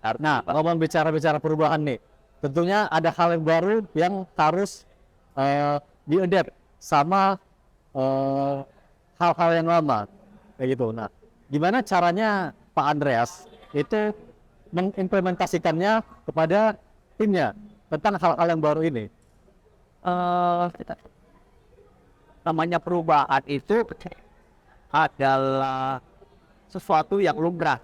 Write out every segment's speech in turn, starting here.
Nah, ngomong bicara perubahan nih, tentunya ada hal yang baru yang harus di-adapt sama eh, hal-hal yang lama, kayak gitu. Nah, gimana caranya Pak Andreas itu mengimplementasikannya kepada timnya tentang hal-hal yang baru ini? Eh, Namanya perubahan itu adalah sesuatu yang lumrah.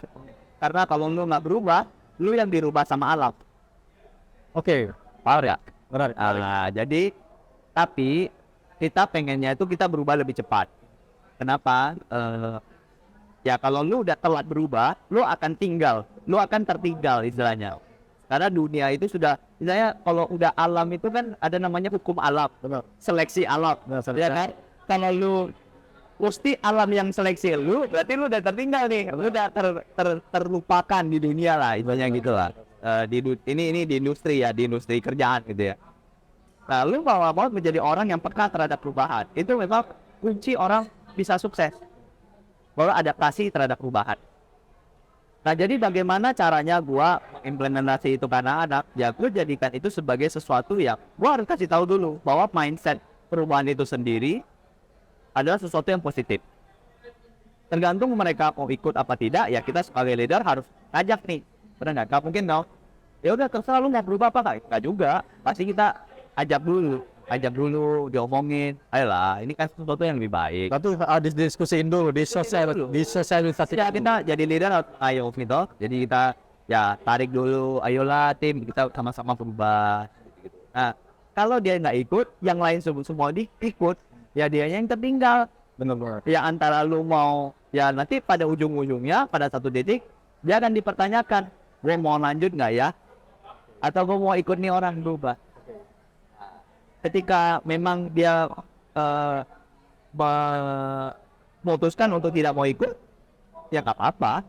Karena kalau lu nggak berubah, lu yang dirubah sama alam. Oke, Paham ya? menarik. Jadi tapi kita pengennya itu kita berubah lebih cepat. Kenapa? Ya kalau lu udah telat berubah, lu akan tertinggal istilahnya. Karena dunia itu sudah, misalnya kalau udah alam itu kan ada namanya hukum alam, Benar. seleksi alam, Benar, ya kan? Kalau lu mesti alam yang seleksi lu, berarti lu udah tertinggal nih, lu udah terlupakan di dunia lah, istilahnya gitu lah. Ini di industri ya, di industri kerjaan gitu ya. Nah, lu mau menjadi orang yang peka terhadap perubahan, itu memang kunci orang bisa sukses, bahwa adaptasi terhadap perubahan. Nah, jadi bagaimana caranya gua implementasi itu karena anak? Ya, gua jadikan itu sebagai sesuatu yang gua harus kasih tahu dulu bahwa mindset perubahan itu sendiri adalah sesuatu yang positif. Tergantung mereka mau ikut apa tidak, ya kita sebagai leader harus ngajak nih. Benar nggak? Nggak mungkin dong. Ya udah terserah lu mau berubah apa nggak juga. Pasti kita ajak dulu, diomongin. Ayolah, ini kan sesuatu yang lebih baik. Tapi didiskusiin dulu, disosialisasikan Ya kita jadi leader, ayo gitu. Jadi kita ya tarik dulu, ayolah tim kita sama-sama berubah. Nah, kalau dia nggak ikut, yang lain semua ikut, ya dia yang tertinggal. benar-benar. Ya antara lu mau, ya nanti pada ujung-ujungnya pada satu titik dia akan dipertanyakan, gue mau lanjut nggak ya? Atau gue mau ikut nih orang berubah. Ketika memang dia eh, memutuskan untuk tidak mau ikut, ya nggak apa-apa.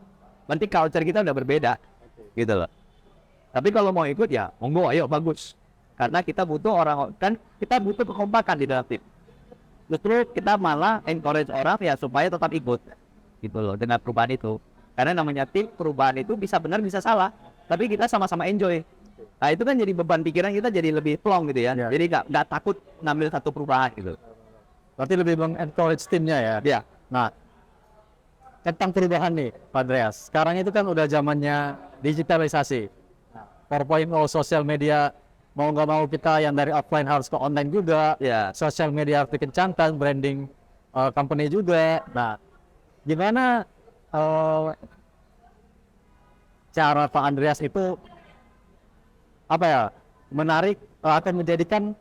Nanti culture kita udah berbeda, gitu loh. Tapi kalau mau ikut ya, monggo, ayo bagus. Karena kita butuh orang, kan kita butuh kekompakan di dalam tim. Justru kita malah encourage orang ya supaya tetap ikut, gitu loh, dengan perubahan itu. Karena namanya tim, perubahan itu bisa benar bisa salah, tapi kita sama-sama enjoy. Nah itu kan jadi beban pikiran kita jadi lebih plong gitu ya. Ya. Jadi nggak takut ngambil satu perubahan gitu. Berarti lebih meng-encourage timnya ya. Ya. Nah, tentang perubahan nih, Pak Andreas. Sekarang itu kan udah zamannya digitalisasi. 4.0 sosial media, mau nggak mau kita yang dari offline harus ke online juga. Ya. Sosial media harus dikencangkan, branding company juga. Nah, gimana cara Pak Andreas itu apa ya, menarik atau menjadikan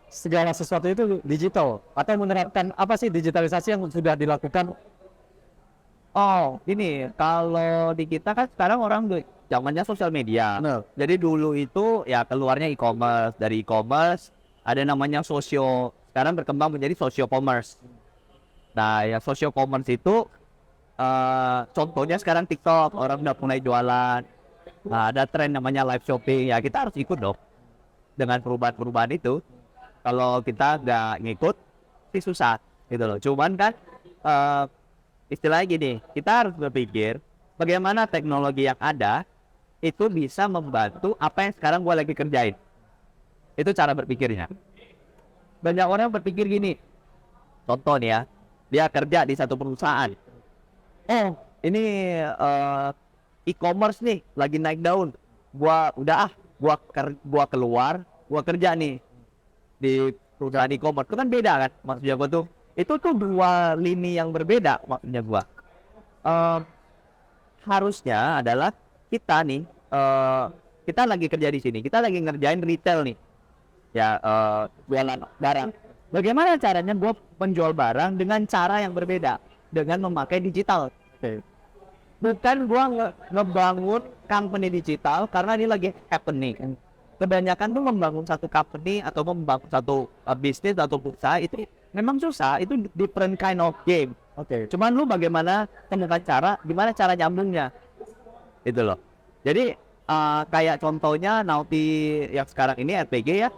segala sesuatu itu digital atau menerapkan apa sih digitalisasi yang sudah dilakukan? Oh, ini kalau di kita kan sekarang orang zamannya sosial media. Benar. Jadi dulu itu ya keluarnya e-commerce, dari e-commerce ada namanya sosio, sekarang berkembang menjadi socio commerce. Nah, ya socio commerce itu contohnya sekarang TikTok, orang udah mulai jualan. Nah, ada tren namanya live shopping. Ya kita harus ikut dong dengan perubahan-perubahan itu. Kalau kita nggak ngikut, sih susah gitu loh. Cuman kan istilahnya gini, kita harus berpikir bagaimana teknologi yang ada itu bisa membantu apa yang sekarang gua lagi kerjain. Itu cara berpikirnya. Banyak orang berpikir gini, contoh nih ya, dia kerja di satu perusahaan. Ini e-commerce nih lagi naik daun. Gua keluar, gua kerja nih di perusahaan e-commerce. Itu kan beda kan maksudnya gua tuh. Itu tuh dua lini yang berbeda maksudnya gua. Eh, Harusnya adalah kita nih kita lagi kerja di sini, kita lagi ngerjain retail nih. Ya jualan barang. Bagaimana caranya gua menjual barang dengan cara yang berbeda dengan memakai digital. Oke. Bukan gua ngebangun company digital karena ini lagi happening. Kebanyakan tuh membangun satu company atau membangun satu bisnis atau usaha itu memang susah, itu different kind of game. Oke. Cuman lu bagaimana temukan cara, gimana cara nyambungnya, itu loh. Jadi kayak contohnya Naughty yang sekarang ini RPG ya,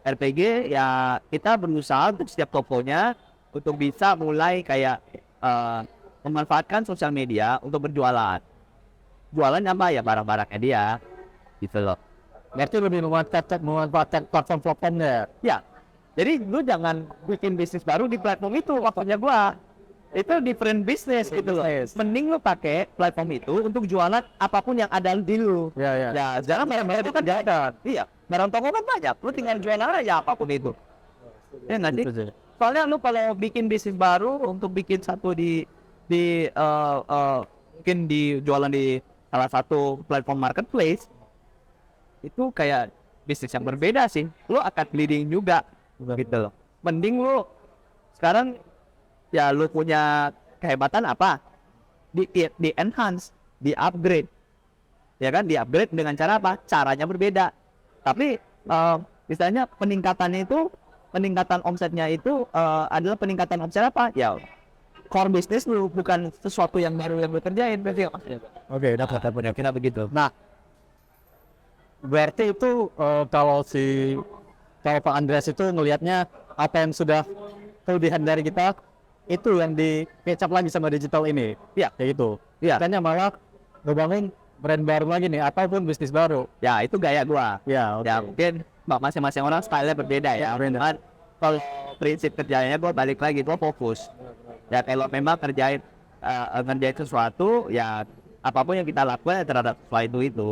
RPG ya kita berusaha untuk setiap tokonya untuk bisa mulai kayak memanfaatkan sosial media untuk berjualan. jualan apa ya barang-barangnya dia gitu loh. Berarti lebih memanfaatkan platform-platformnya. Ya, jadi lu jangan bikin bisnis baru di platform itu, maksudnya gua. Itu different business gitu loh. Mending lu pakai platform itu untuk jualan apapun yang ada di lu. Ya, ya. Ya, sekarang barang-barang itu kan jalan. Iya, barang toko kan banyak. Lu tinggal jualan aja apapun itu. Ya nggak sih? Gitu sih. Soalnya lu kalau bikin bisnis baru untuk bikin satu mungkin di jualan di salah satu platform marketplace itu kayak bisnis yang berbeda sih. Lu akan bleeding juga gitu loh. Mending lu sekarang ya lu punya kehebatan apa? Di enhance, di upgrade. Ya kan, di upgrade dengan cara apa? Caranya berbeda. Tapi misalnya peningkatan omsetnya itu adalah peningkatan omset apa? Ya core business lu, bukan sesuatu yang baru yang lu kerjain, berarti nggak? Oke, dapat. Kira begitu. Nah, berarti itu kalau Pak Andreas itu ngelihatnya apa yang sudah kelebihan dari kita itu yang dikecap lagi sama digital ini. Iya. Kayak gitu. Iya. Makanya malah ngebangun brand baru lagi nih ataupun bisnis baru. Ya itu gaya gua. Ya, oke. Ya mungkin masing-masing orang style-nya berbeda ya. Cuman kalau prinsip kerjanya gua balik lagi, gua fokus. Ya kalau memang ngerjain sesuatu, ya apapun yang kita lakukan terhadap sesuatu itu